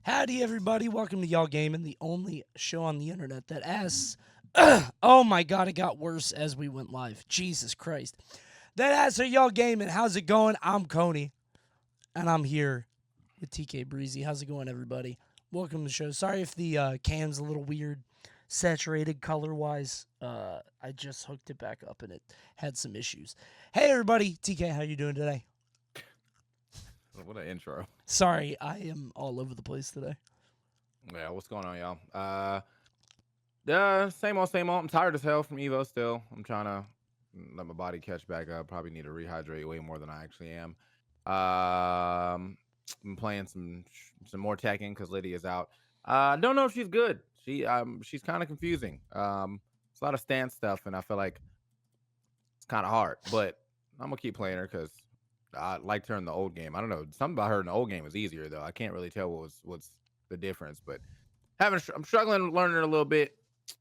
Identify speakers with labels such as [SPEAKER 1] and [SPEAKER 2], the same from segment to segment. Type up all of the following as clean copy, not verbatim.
[SPEAKER 1] Howdy, everybody. Welcome to Y'all Gaming, the only show on the internet that asks, oh my god, it got worse as we went live. Jesus Christ. That asks, are Y'all Gaming? How's it going? I'm Coney, and I'm here with TK Breezy. How's it going, everybody? Welcome to the show. Sorry if the cam's a little weird, saturated color-wise. I just hooked it back up, and it had some issues. Hey, everybody. TK, how you doing today?
[SPEAKER 2] What an intro.
[SPEAKER 1] Sorry, I am all over the place today.
[SPEAKER 2] Yeah, what's going on, y'all? Same old, same old. I'm tired as hell from EVO still. I'm trying to let my body catch back up. Probably need to rehydrate way more than I actually am. I'm playing some more Tekken because Lydia's out. Don't know if she's good. She's kind of confusing. It's a lot of stance stuff, and I feel like it's kind of hard. But I'm gonna keep playing her because I liked her in the old game. I don't know. Something about her in the old game was easier though. I can't really tell what's the difference, but I'm struggling learning it a little bit,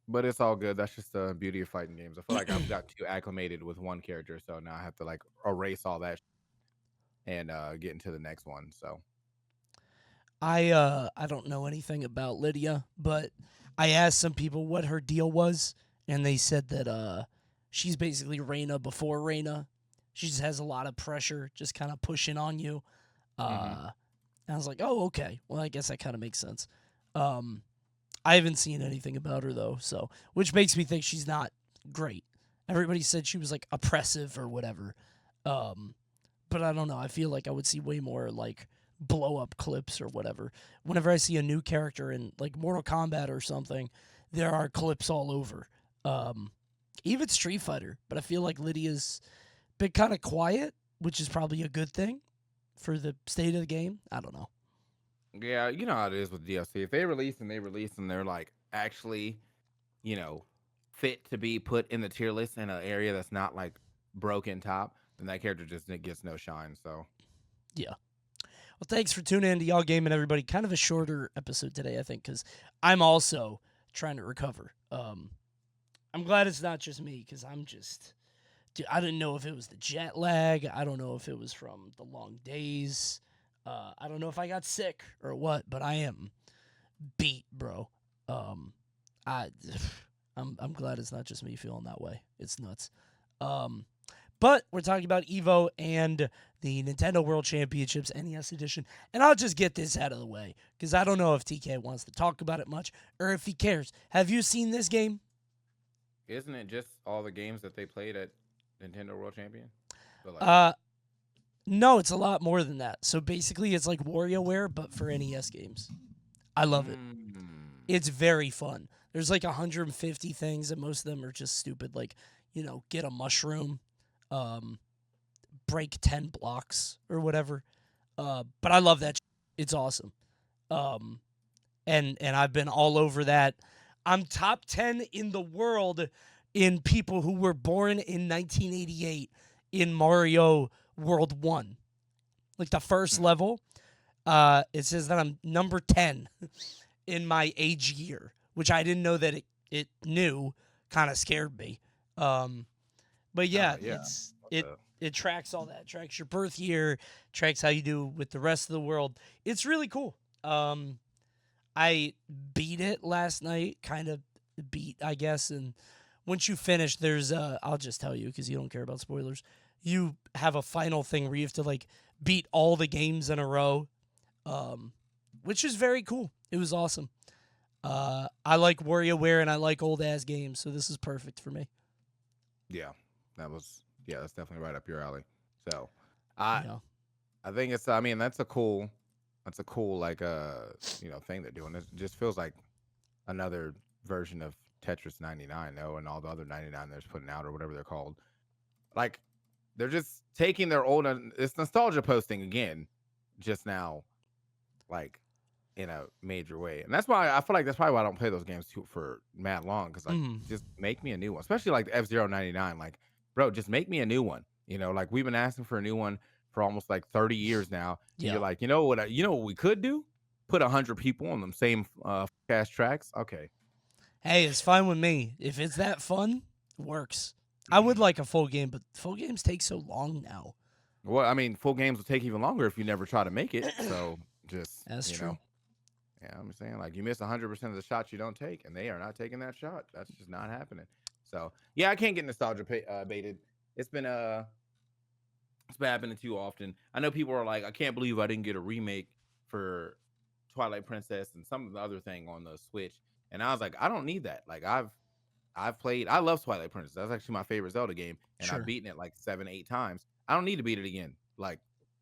[SPEAKER 2] but it's all good. That's just the beauty of fighting games. I feel like I've got too acclimated with one character, so now I have to like erase all that and get into the next one. So
[SPEAKER 1] I don't know anything about Lydia, but I asked some people what her deal was, and they said that she's basically Reyna before Reyna. She just has a lot of pressure, just kind of pushing on you. And I was like, oh, okay. Well, I guess that kind of makes sense. I haven't seen anything about her though, so which makes me think she's not great. Everybody said she was like oppressive or whatever. But I don't know. I feel like I would see way more like blow up clips or whatever. Whenever I see a new character in like Mortal Kombat or something, there are clips all over. Even Street Fighter, but I feel like Lydia's been kind of quiet, which is probably a good thing for the state of the game. I don't know.
[SPEAKER 2] yeah, you know how it is with DLC. If they release and they're like actually, fit to be put in the tier list in an area that's not like broken top, then that character just gets no shine. So
[SPEAKER 1] Yeah. Well, thanks for tuning in to Y'all Gaming, everybody. Kind of a shorter episode today, I think, because I'm also trying to recover. I'm glad it's not just me, because dude, I didn't know if it was the jet lag. I don't know if it was from the long days. I don't know if I got sick or what, but I am beat, bro. I, I'm glad it's not just me feeling that way. It's nuts. But we're talking about EVO and the Nintendo World Championships NES Edition. And I'll just get this out of the way, because I don't know if TK wants to talk about it much or if he cares. Have you seen this game?
[SPEAKER 2] isn't it just all the games that they played at Nintendo World Champion? So
[SPEAKER 1] No, it's a lot more than that. So basically, it's like WarioWare, but for NES games. I love it. It's very fun. There's like 150 things, and most of them are just stupid. Like, get a mushroom, break 10 blocks or whatever. But I love that. It's awesome. And I've been all over that. I'm top 10 in the world in people who were born in 1988 in Mario World 1. Like the first level, it says that I'm number 10 in my age year, which I didn't know that it knew. Kind of scared me. But yeah, it tracks all that. It tracks your birth year, tracks how you do with the rest of the world. It's really cool. I beat it last night, kind of beat, I guess. And once you finish, there's I'll just tell you because you don't care about spoilers. You have a final thing where you have to like beat all the games in a row, which is very cool. It was awesome. I like WarioWare and I like old ass games, so this is perfect for me.
[SPEAKER 2] Yeah, that's definitely right up your alley. So,
[SPEAKER 1] Yeah.
[SPEAKER 2] I think it's. I mean, that's a cool like thing they're doing. It just feels like another version of Tetris 99, though, and all the other 99 they're putting out or whatever they're called. Like they're just taking their old. It's nostalgia posting again, just now, like in a major way, and that's why I feel like that's probably why I don't play those games for mad long because like just make me a new one, especially like the F-Zero 99. Like, bro, just make me a new one. Like we've been asking for a new one for almost like 30 years now. And you're like, you know what we could do? Put 100 people on them same cast tracks. Okay.
[SPEAKER 1] Hey, it's fine with me. If it's that fun, it works. I would like a full game, but full games take so long now.
[SPEAKER 2] Well, I mean, full games will take even longer if you never try to make it. So just
[SPEAKER 1] That's true.
[SPEAKER 2] Yeah, I'm saying like you miss 100% of the shots you don't take, and they are not taking that shot. That's just not happening. So yeah, I can't get nostalgia baited. It's been it's been happening too often. I know people are like, I can't believe I didn't get a remake for Twilight Princess and some of the other thing on the Switch. And I was like, I don't need that. Like I've played. I love Twilight Princess. That's actually my favorite Zelda game, and I've
[SPEAKER 1] Sure.
[SPEAKER 2] beaten it like 7, 8 times. I don't need to beat it again. Like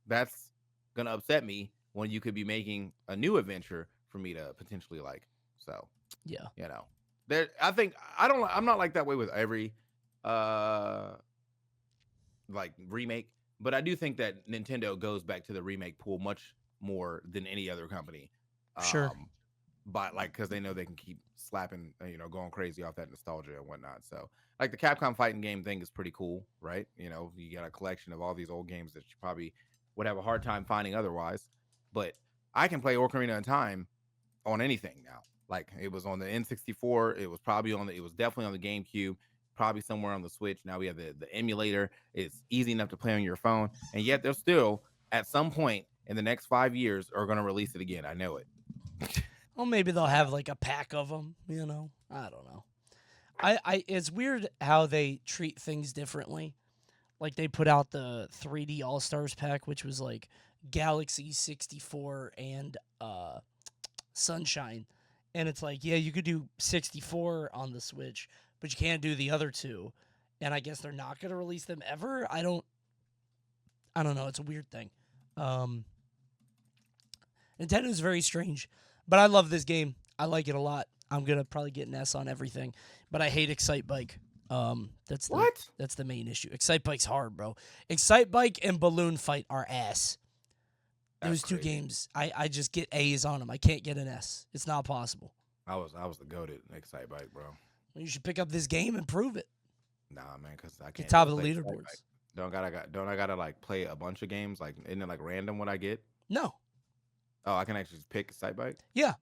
[SPEAKER 2] that's gonna upset me when you could be making a new adventure for me to potentially like. So
[SPEAKER 1] Yeah.
[SPEAKER 2] you know, there. I think I don't. I'm not like that way with every uh like remake, but I do think that Nintendo goes back to the remake pool much more than any other company.
[SPEAKER 1] Sure.
[SPEAKER 2] Um, but like because they know they can keep slapping, going crazy off that nostalgia and whatnot. So like the Capcom fighting game thing is pretty cool, right? You got a collection of all these old games that you probably would have a hard time finding otherwise. But I can play Ocarina of Time on anything now. Like it was on the N64, it was definitely on the GameCube, probably somewhere on the Switch. Now we have the emulator. It's easy enough to play on your phone, and yet they're still at some point in the next 5 years are going to release it again. I know it.
[SPEAKER 1] Well, maybe they'll
[SPEAKER 2] I
[SPEAKER 1] have
[SPEAKER 2] know.
[SPEAKER 1] like a pack of them. I don't know. It's weird how they treat things differently. Like they put out the 3D All Stars pack, which was like Galaxy 64 and Sunshine, and it's like, yeah, you could do 64 on the Switch, but you can't do the other two. And I guess they're not going to release them ever. I don't know. It's a weird thing. Um, Nintendo's very strange, but I love this game. I like it a lot. I'm gonna probably get an S on everything, but I hate Excite Bike. That's the
[SPEAKER 2] What?
[SPEAKER 1] that's the main issue. Excite Bike's hard, bro. Excite Bike and Balloon Fight are ass.
[SPEAKER 2] That's
[SPEAKER 1] Those two
[SPEAKER 2] crazy.
[SPEAKER 1] games, I just get A's on them. I can't get an S. It's not possible.
[SPEAKER 2] I was the goated Excite Bike, bro.
[SPEAKER 1] You should pick up this game and prove it.
[SPEAKER 2] Nah, man, because I
[SPEAKER 1] Get
[SPEAKER 2] can't
[SPEAKER 1] top
[SPEAKER 2] just
[SPEAKER 1] of the
[SPEAKER 2] play Excite Bike.
[SPEAKER 1] leaderboards.
[SPEAKER 2] Don't I gotta like play a bunch of games? Like, isn't it like random what I get?
[SPEAKER 1] No.
[SPEAKER 2] Oh, I can actually just pick Excite Bike.
[SPEAKER 1] Yeah.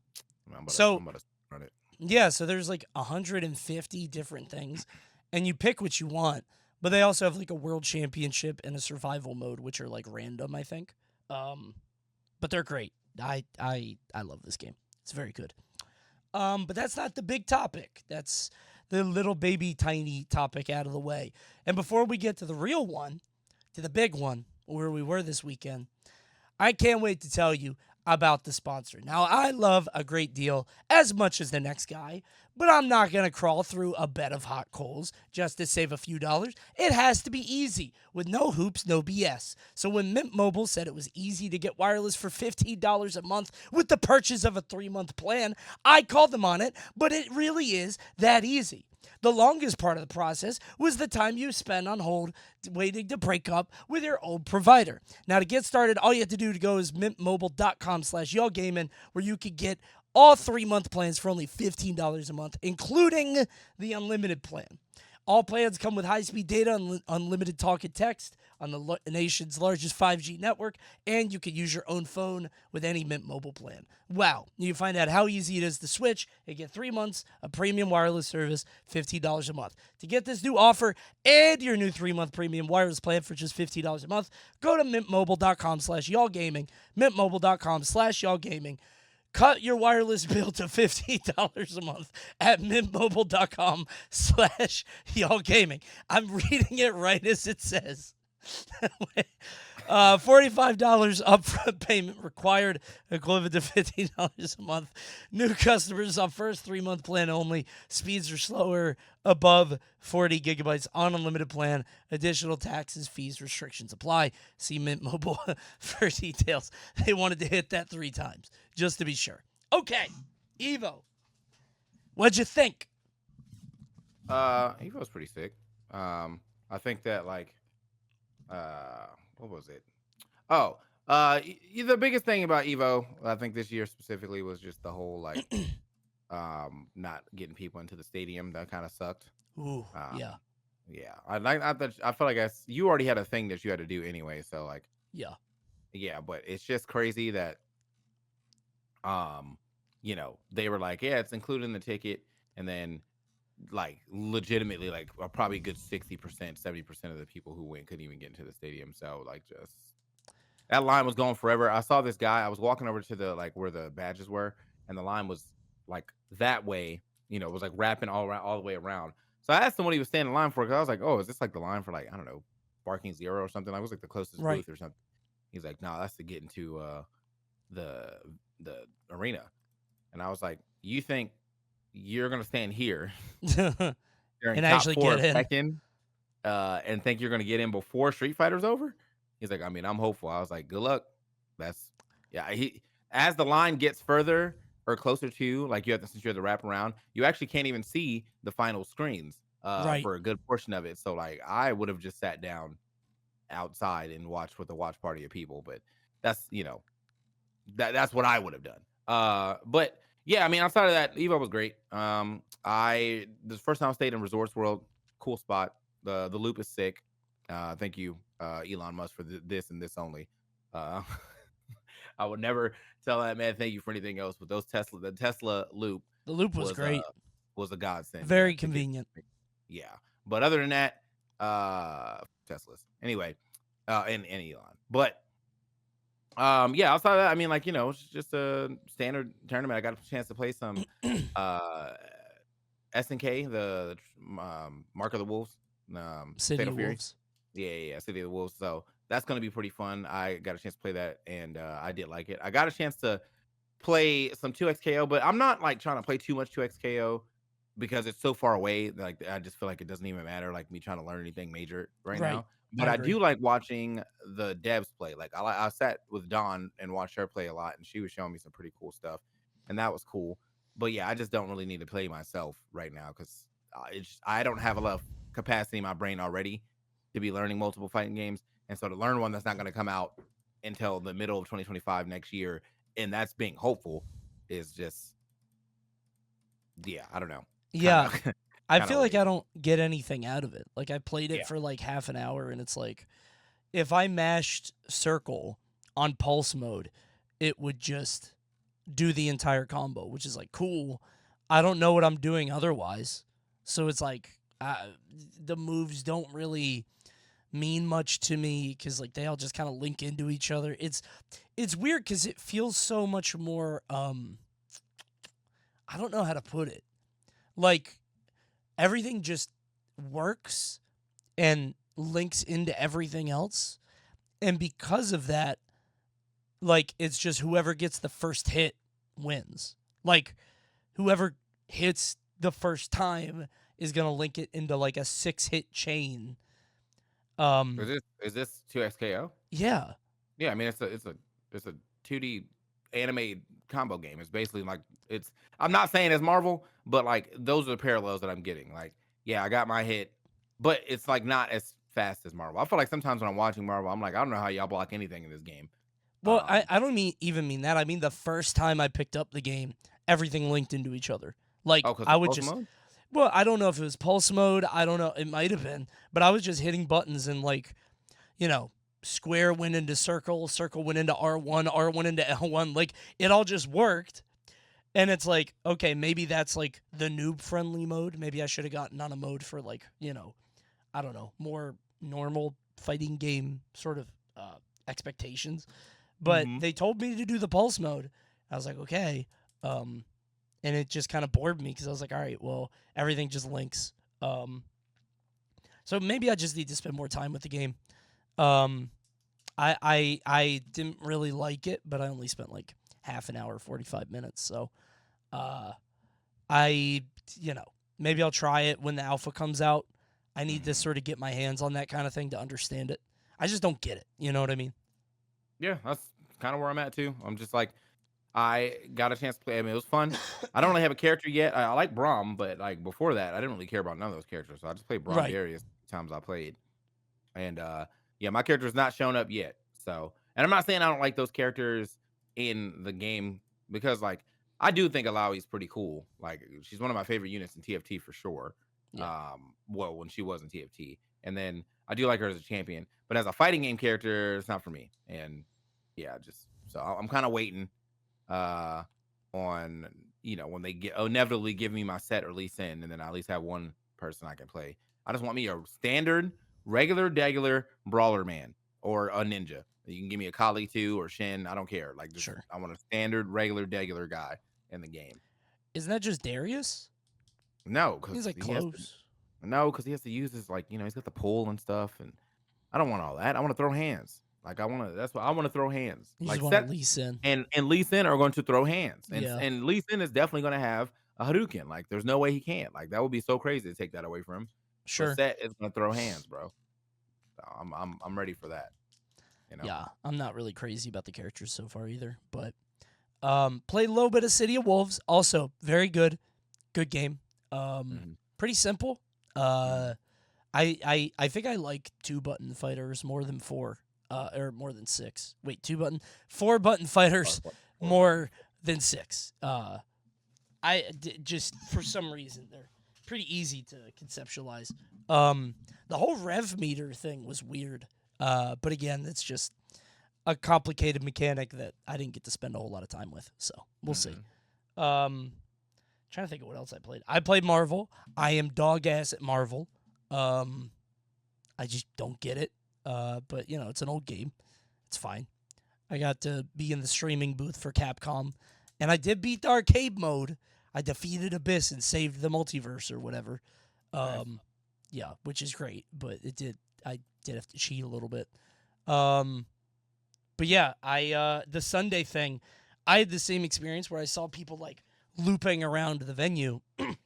[SPEAKER 2] I'm
[SPEAKER 1] So
[SPEAKER 2] about to run it.
[SPEAKER 1] yeah, so there's like 150 different things, and you pick what you want. But they also have like a world championship and a survival mode, which are like random, I think. Um, but they're great. I love this game. It's very good. But that's not the big topic. That's the little baby tiny topic out of the way. And before we get to the real one, to the big one, where we were this weekend, I can't wait to tell you about the sponsor. Now, I love a great deal as much as the next guy, but I'm not going to crawl through a bed of hot coals just to save a few dollars. It has to be easy with no hoops, no BS. So when Mint Mobile said it was easy to get wireless for $15 a month with the purchase of a 3-month plan, I called them on it, but it really is that easy. The longest part of the process was the time you spent on hold waiting to break up with your old provider. Now, to get started, all you have to do to go is mintmobile.com/yallgaming, where you can get all 3-month plans for only $15 a month, including the unlimited plan. All plans come with high-speed data, unlimited talk and text on the nation's largest 5G network, and you can use your own phone with any Mint Mobile plan. Wow. You can find out how easy it is to switch and get 3 months of premium wireless service, $15 a month. To get this new offer and your new 3-month premium wireless plan for just $15 a month, go to mintmobile.com/yallgaming, mintmobile.com/yallgaming. Cut your wireless bill to $15 a month at mintmobile.com slash y'all gaming. I'm reading it right as it says. $45 upfront payment required, equivalent to $15 a month. New customers on first 3-month plan only. Speeds are slower, above 40 gigabytes on unlimited plan. Additional taxes, fees, restrictions apply. See Mint Mobile for details. They wanted to hit that 3 times, just to be sure. Okay, Evo, what'd you think?
[SPEAKER 2] Evo's pretty sick. I think that like what was it? Oh, the biggest thing about Evo, I think this year specifically was just the whole like not getting people into the stadium. That kind of sucked.
[SPEAKER 1] Ooh, yeah,
[SPEAKER 2] Um, yeah, I feel like you already had a thing that you had to do anyway. So like,
[SPEAKER 1] yeah,
[SPEAKER 2] yeah, but it's just crazy that um, they were like, yeah, it's included in the ticket, and then like legitimately like probably a good 60%, 70% of the people who went couldn't even get into the stadium. So like just that line was going forever. I saw this guy. I was walking over to the like where the badges were, and the line was like that way. It was like wrapping all around, all the way around. So I asked him what he was standing in line for because I was like, "Oh, is this like the line for like I don't know, Barking Zero or something?" Like, it was like the closest
[SPEAKER 1] Right.
[SPEAKER 2] booth or something. He's like, "No, that's to get into the the arena." And I was like, "You think you're gonna stand here during
[SPEAKER 1] And
[SPEAKER 2] top
[SPEAKER 1] actually
[SPEAKER 2] four
[SPEAKER 1] get
[SPEAKER 2] of
[SPEAKER 1] in.
[SPEAKER 2] Tekken, and think you're gonna get in before Street Fighter's over?" He's like, "I mean, I'm hopeful." I was like, "Good luck." That's yeah. He as the line gets further or closer to, like, you have to since you have to wrap around, you actually can't even see the final screens
[SPEAKER 1] Right.
[SPEAKER 2] for a good portion of it. So like, I would have just sat down outside and watched with a watch party of people, but that's that's what I would have done. But yeah, I mean, outside of that, Evo was great. I this first time I stayed in Resorts World, cool spot. The loop is sick. Thank you, Elon Musk, for this and this only. Uh, I would never tell that man thank you for anything else, but the Tesla loop
[SPEAKER 1] The loop was
[SPEAKER 2] was
[SPEAKER 1] great.
[SPEAKER 2] a godsend. Yeah,
[SPEAKER 1] Very
[SPEAKER 2] to get
[SPEAKER 1] convenient.
[SPEAKER 2] yeah. But other than that, Teslas. Anyway, and Elon. But yeah, outside of that, I mean, like, it's just a standard tournament. I got a chance to play some uh SNK, the Mark of the Wolves,
[SPEAKER 1] City
[SPEAKER 2] Fatal
[SPEAKER 1] of
[SPEAKER 2] Fury.
[SPEAKER 1] Wolves.
[SPEAKER 2] Yeah, City of the Wolves. So that's gonna be pretty fun. I got a chance to play that and I did like it. I got a chance to play some 2XKO, but I'm not like trying to play too much 2XKO because it's so far away. Like, I just feel like it doesn't even matter, like me trying to learn anything major right
[SPEAKER 1] Right.
[SPEAKER 2] now. But
[SPEAKER 1] I
[SPEAKER 2] I
[SPEAKER 1] agree.
[SPEAKER 2] do like watching the devs play. Like, I sat with Dawn and watched her play a lot, and she was showing me some pretty cool stuff, and that was cool. But yeah, I just don't really need to play myself right now because I don't have enough capacity in my brain already to be learning multiple fighting games, and so to learn one that's not going to come out until the middle of 2025 next year, and that's being hopeful, is just yeah, I don't know, kind
[SPEAKER 1] Yeah.
[SPEAKER 2] of
[SPEAKER 1] I
[SPEAKER 2] kind of
[SPEAKER 1] feel like I
[SPEAKER 2] lame.
[SPEAKER 1] don't get anything out of it. Like I played it
[SPEAKER 2] Yeah.
[SPEAKER 1] for like half an hour and it's like if I mashed circle on pulse mode, it would just do the entire combo, which is like cool. I don't know what I'm doing otherwise. So it's like the moves don't really mean much to me cuz like they all just kind of link into each other. It's weird cuz it feels so much more I don't know how to put it. Like everything just works and links into everything else. And because of that, like it's just whoever gets the first hit wins. Like whoever hits the first time is going to link it into like a 6-hit chain.
[SPEAKER 2] Is
[SPEAKER 1] Um
[SPEAKER 2] this 2XKO?
[SPEAKER 1] yeah.
[SPEAKER 2] Yeah, I mean it's a 2D anime combo game. It's basically like it's I'm not saying it's Marvel, but like those are the parallels that I'm getting. Like, yeah, I got my hit, but it's like not as fast as Marvel. I feel like sometimes when I'm watching Marvel, I'm like, I don't know how y'all block anything in this game.
[SPEAKER 1] Well, I
[SPEAKER 2] Um,
[SPEAKER 1] I don't even mean that. I mean the first time I picked up the game, everything linked into each other. Like
[SPEAKER 2] oh, because
[SPEAKER 1] I
[SPEAKER 2] of
[SPEAKER 1] would
[SPEAKER 2] pulse
[SPEAKER 1] just
[SPEAKER 2] mode?
[SPEAKER 1] well, I don't know if it was pulse mode. I don't know. It might have been, but I was just hitting buttons and like, you know, square went into circle, circle went into R1, R1 into L1. Like it all just worked. And it's like, okay, maybe that's like the noob friendly mode. Maybe I should have gotten on a mode for like, I don't know, more normal fighting game sort of expectations. But
[SPEAKER 2] Mm-hmm.
[SPEAKER 1] they told me to do the pulse mode. I was like, okay. Um, and it just kind of bored me because I was like, all right, well, everything just links. So maybe I just need to spend more time with the game. Um, I didn't really like it, but I only spent like half an hour, 45 minutes. So uh, I maybe I'll try it when the alpha comes out. I need to
[SPEAKER 2] Mm-hmm.
[SPEAKER 1] sort of get my hands on that kind of thing to understand it. I just don't get it. You know what I mean?
[SPEAKER 2] Yeah, that's kind of where I'm at too. I'm just like, I got a chance to play. I mean, it was fun. I don't really have a character yet. I like Braum, but like before that, I didn't really care about none of those characters. So I just played Braum
[SPEAKER 1] Right.
[SPEAKER 2] Darius times I played. And yeah, my character's not shown up yet. So, and I'm not saying I don't like those characters in the game because like I do think Alawi's pretty cool. Like, she's one of my favorite units in TFT for sure.
[SPEAKER 1] Yeah.
[SPEAKER 2] Well, when she was in TFT. And then I do like her as a champion, but as a fighting game character, it's not for me. And yeah, just so I'm kind of waiting uh on when they get inevitably give me my set release in, and then I at least have one person I can play. I just want me a standard regular brawler man or a ninja. You can give me a Kali too or Shin. I don't care. Like, just
[SPEAKER 1] Sure.
[SPEAKER 2] I want a standard regular guy, in the game.
[SPEAKER 1] Isn't that just Darius?
[SPEAKER 2] No, because
[SPEAKER 1] He's like
[SPEAKER 2] he has to.
[SPEAKER 1] close.
[SPEAKER 2] No, because he has to use his he's got the pole and stuff, and I don't want all that. I want to throw hands. Like I want to. That's what I want to throw hands.
[SPEAKER 1] You just
[SPEAKER 2] Like
[SPEAKER 1] want to
[SPEAKER 2] Seth
[SPEAKER 1] lease in.
[SPEAKER 2] and Lee Sin are going to throw hands,
[SPEAKER 1] Yeah,
[SPEAKER 2] and Lee Sin is definitely going to have a Hadouken. Like there's no way he can't. Like that would be so crazy to take that away from him. But
[SPEAKER 1] sure.
[SPEAKER 2] Seth is going to throw hands, bro. So I'm ready for that. You know.
[SPEAKER 1] Yeah, I'm not really crazy about the characters so far either. But played a little bit of City of Wolves. Also, very good. Good game.
[SPEAKER 2] Mhm.
[SPEAKER 1] Pretty simple.
[SPEAKER 2] Mhm.
[SPEAKER 1] I think I like 2-button fighters more than 4. Or more than 6. Wait, 4-button fighters more than 6. Just for some reason they're pretty easy to conceptualize. The whole rev meter thing was weird. But again, it's just a complicated mechanic that I didn't get to spend a whole lot of time with. So we'll see. Trying to think of what else I played. I played Marvel. I am dog ass at Marvel. I just don't get it. But it's an old game. It's fine. I got to be in the streaming booth for Capcom, and I did beat the arcade mode. I defeated Abyss and saved the multiverse or whatever.
[SPEAKER 2] Nice.
[SPEAKER 1] Yeah, which is great, but I did have to cheat a little bit. But yeah, the Sunday thing, I had the same experience where I saw people like looping around the venue, and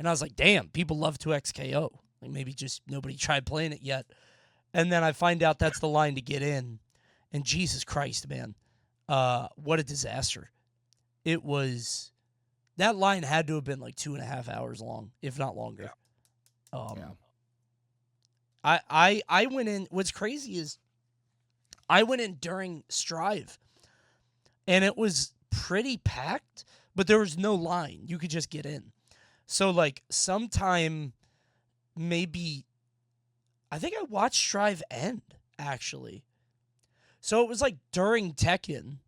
[SPEAKER 1] I was like, damn, people love 2XKO. Like maybe just nobody tried playing it yet. And then I find out that's the line to get in. And Jesus Christ, man. What a disaster. It was. That line had to have been like 2.5 hours long, if not longer.
[SPEAKER 2] Yeah.
[SPEAKER 1] I went in. What's crazy is I went in during Strive, and it was pretty packed, but there was no line. You could just get in. So, like, sometime maybe. I think I watched Strive end, actually. So it was like during Tekken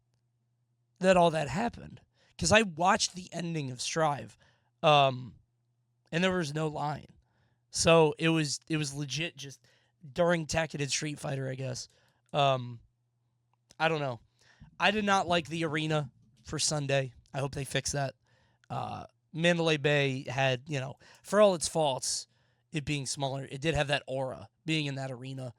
[SPEAKER 1] that all that happened. Because I watched the ending of Strive, and there was no line. So it was legit just during Tekken and Street Fighter, I guess. I don't know. I did not like the arena for Sunday. I hope they fix that. Mandalay Bay had, for all its faults, it being smaller, it did have that aura being in that arena.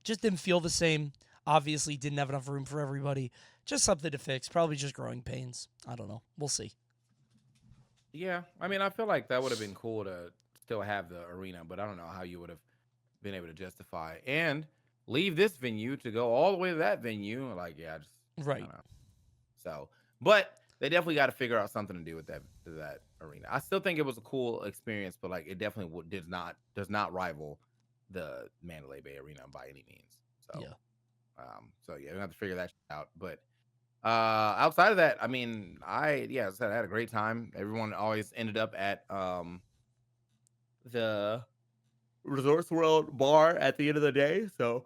[SPEAKER 1] Just didn't feel the same. Obviously, didn't have enough room for everybody. Just something to fix. Probably just growing pains. I don't know. We'll see.
[SPEAKER 2] Yeah, I mean, I feel like that would have been cool to still have the arena, but I don't know how you would have been able to justify and leave this venue to go all the way to that venue. Like, yeah, just I
[SPEAKER 1] Right.
[SPEAKER 2] don't know. So, but they definitely got to figure out something to do with that arena. I still think it was a cool experience, but like, it definitely does not rival the Mandalay Bay Arena by any means. So,
[SPEAKER 1] Yeah.
[SPEAKER 2] so yeah, we have to figure that out. But outside of that, I mean, as I said, I had a great time. Everyone always ended up at the Resorts World bar at the end of the day. So,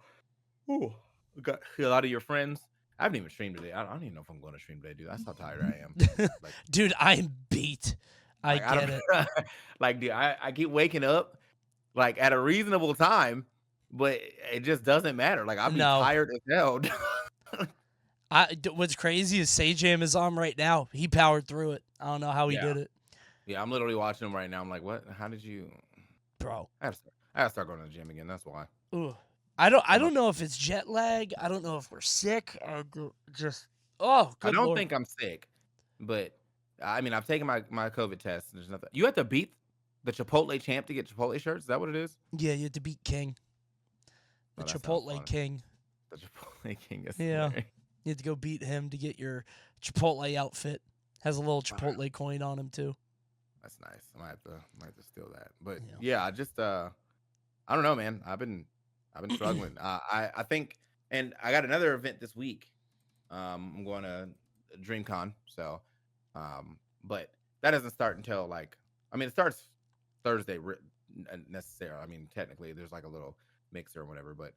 [SPEAKER 2] ooh, got a lot of your friends. I haven't even streamed today. I don't even know if I'm going to stream today, dude. That's how tired I am. Like,
[SPEAKER 1] Dude, I'm beat. I
[SPEAKER 2] I
[SPEAKER 1] get
[SPEAKER 2] don't
[SPEAKER 1] it.
[SPEAKER 2] like, dude. I keep waking up like at a reasonable time, but it just doesn't matter. Like, I'll be
[SPEAKER 1] No.
[SPEAKER 2] tired as hell.
[SPEAKER 1] What's crazy is Sajam is on right now. He powered through it. I don't know how he
[SPEAKER 2] Yeah.
[SPEAKER 1] did it.
[SPEAKER 2] Yeah, I'm literally watching him right now. I'm like, what? How did you?
[SPEAKER 1] Bro.
[SPEAKER 2] I gotta start going to the gym again. That's why.
[SPEAKER 1] Ugh. I
[SPEAKER 2] I'm
[SPEAKER 1] don't
[SPEAKER 2] up.
[SPEAKER 1] know if it's jet lag. I don't know if we're sick. Just oh,
[SPEAKER 2] I
[SPEAKER 1] good
[SPEAKER 2] don't
[SPEAKER 1] lord.
[SPEAKER 2] think I'm sick, but I mean, I've taken my COVID test. There's nothing. You have to beat the Chipotle champ to get Chipotle shirts. Is that what it is?
[SPEAKER 1] Yeah, you had to beat King. The
[SPEAKER 2] Oh, that sounds
[SPEAKER 1] Chipotle
[SPEAKER 2] fun.
[SPEAKER 1] King.
[SPEAKER 2] The Chipotle King is
[SPEAKER 1] Yeah.
[SPEAKER 2] hilarious.
[SPEAKER 1] You had to go beat him to get your Chipotle outfit. Has a little Chipotle coin on him too.
[SPEAKER 2] That's nice. I might have to steal that. But
[SPEAKER 1] Yeah.
[SPEAKER 2] yeah, I just I don't know, man. I've been struggling. I think, and I got another event this week. I'm going to DreamCon. So, but that doesn't start until like, I mean, it starts Thursday necessarily. I mean, technically, there's like a little mixer or whatever. But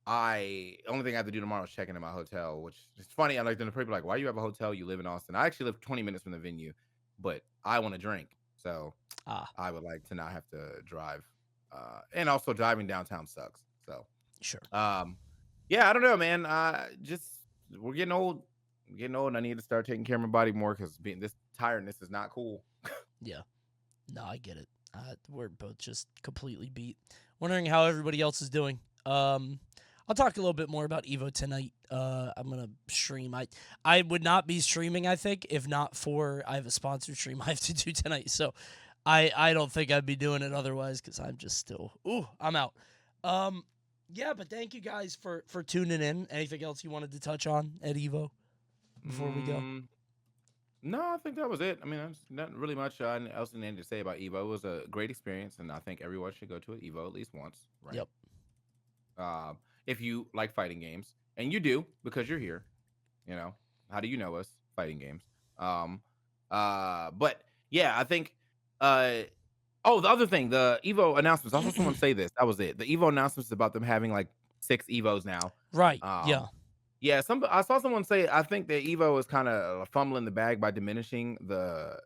[SPEAKER 2] only thing I have to do tomorrow is check into my hotel, which is funny. I like then people are like, why you have a hotel? You live in Austin. I actually live 20 minutes from the venue, but I want to drink, so I would like to not have to drive. And also driving downtown sucks. So
[SPEAKER 1] Sure.
[SPEAKER 2] yeah, I don't know, man. Just we're getting old. getting old, and I need to start taking care of my body more because being this tiredness is not cool.
[SPEAKER 1] Yeah. No, I get it. We're both just completely beat. Wondering how everybody else is doing. I'll talk a little bit more about Evo tonight. I'm gonna stream. I would not be streaming, I think, if not for I have a sponsored stream I have to do tonight. So I don't think I'd be doing it otherwise because I'm just still I'm out. Yeah, but thank you guys for tuning in. Anything else you wanted to touch on at Evo before we go?
[SPEAKER 2] No, I think that was it. I mean, that's not really much else I needed to say about Evo. It was a great experience, and I think everyone should go to an Evo at least once, right?
[SPEAKER 1] Yep.
[SPEAKER 2] If you like fighting games, and you do because you're here, you know, how do you know us? Fighting games. But yeah, I think. Oh, the other thing, the Evo announcements. I saw someone say this. That was it. The Evo announcements about them having like 6 Evos now.
[SPEAKER 1] Right.
[SPEAKER 2] Um,
[SPEAKER 1] Yeah.
[SPEAKER 2] yeah, I saw someone say I think the Evo is kind of fumbling the bag by diminishing the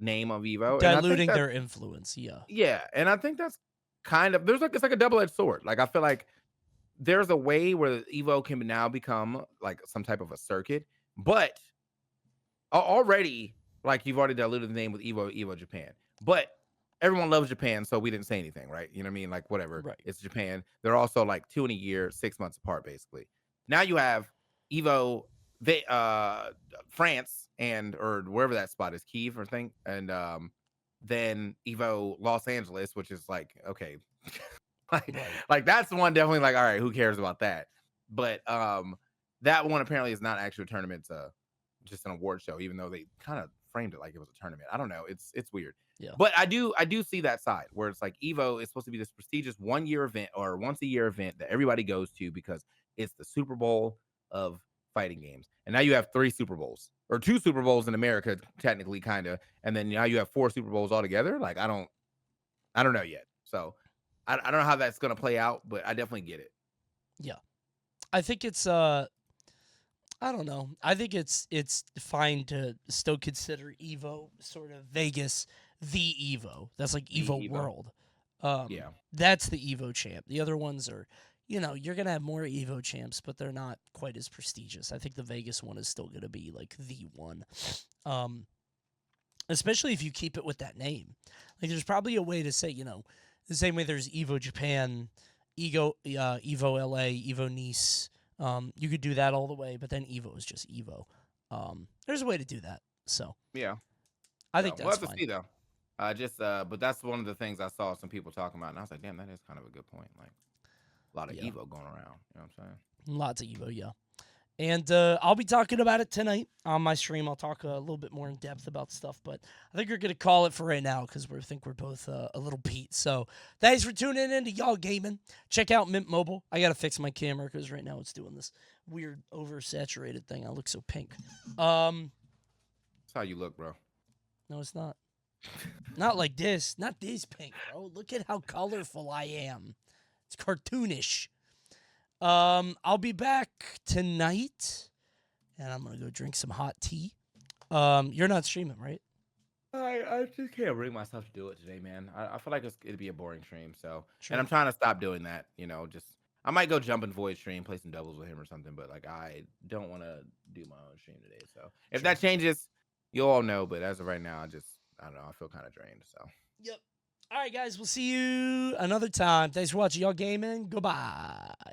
[SPEAKER 2] name of Evo, and I think
[SPEAKER 1] Diluting
[SPEAKER 2] that
[SPEAKER 1] their influence. Yeah.
[SPEAKER 2] yeah, and I think that's kind of it's like a double-edged sword. Like I feel like there's a way where Evo can now become like some type of a circuit, but already like you've already diluted the name with Evo Japan, but everyone loves Japan, so we didn't say anything, right? You know what I mean? Like whatever,
[SPEAKER 1] Right.
[SPEAKER 2] it's Japan. They're also like 2 in a year, 6 months apart, basically. Now you have Evo, they France and or wherever that spot is, Kiev or thing, and then Evo Los Angeles, which is like okay, like,
[SPEAKER 1] Right.
[SPEAKER 2] like that's one definitely like all right, who cares about that? But that one apparently is not actually a tournament. It's just an award show, even though they kind of framed it like it was a tournament. I don't know. It's weird.
[SPEAKER 1] Yeah.
[SPEAKER 2] But I do see that side where it's like Evo is supposed to be this prestigious 1 year event or once a year event that everybody goes to because it's the Super Bowl of fighting games. And now you have 3 Super Bowls or 2 Super Bowls in America, technically, kind of, and then now you have 4 Super Bowls altogether. Like I don't know yet. So I don't know how that's gonna play out, but I definitely get it.
[SPEAKER 1] Yeah. I think it's I don't know. I think it's fine to still consider Evo sort of Vegas the Evo. That's like
[SPEAKER 2] The
[SPEAKER 1] Evo
[SPEAKER 2] Evo.
[SPEAKER 1] World.
[SPEAKER 2] Yeah.
[SPEAKER 1] That's the Evo champ. The other ones are, you're gonna have more Evo champs, but they're not quite as prestigious. I think the Vegas one is still gonna be like the one. Especially if you keep it with that name. Like there's probably a way to say, the same way there's Evo Japan, Evo LA, Evo Nice. You could do that all the way, but then Evo is just Evo. There's a way to do that. So
[SPEAKER 2] Yeah.
[SPEAKER 1] I think
[SPEAKER 2] We'll
[SPEAKER 1] that's
[SPEAKER 2] have to
[SPEAKER 1] fine.
[SPEAKER 2] see though. But that's one of the things I saw some people talking about, and I was like, damn, that is kind of a good point. Like a lot of
[SPEAKER 1] Yeah.
[SPEAKER 2] Evo going around. You know what I'm saying?
[SPEAKER 1] Lots of Evo, yeah. And I'll be talking about it tonight on my stream. I'll talk a little bit more in depth about stuff, but I think we're going to call it for right now because we think we're both a little beat. So thanks for tuning in to Y'all Gaming. Check out Mint Mobile. I got to fix my camera because right now it's doing this weird oversaturated thing. I look so pink.
[SPEAKER 2] That's how you look, bro.
[SPEAKER 1] No, it's not. Not like this. Not this pink, bro. Look at how colorful I am. It's cartoonish. I'll be back tonight, and I'm gonna go drink some hot tea. You're not streaming, right?
[SPEAKER 2] I just can't bring myself to do it today, man. I feel like it'd be a boring stream. So,
[SPEAKER 1] Sure.
[SPEAKER 2] and I'm trying to stop doing that. Just I might go jump in Void stream, play some doubles with him or something. But like, I don't want to do my own stream today. So, if that changes, you'll all know. But as of right now, I don't know. I feel kind of drained. So.
[SPEAKER 1] Yep. All right, guys. We'll see you another time. Thanks for watching Y'all Gaming. Goodbye.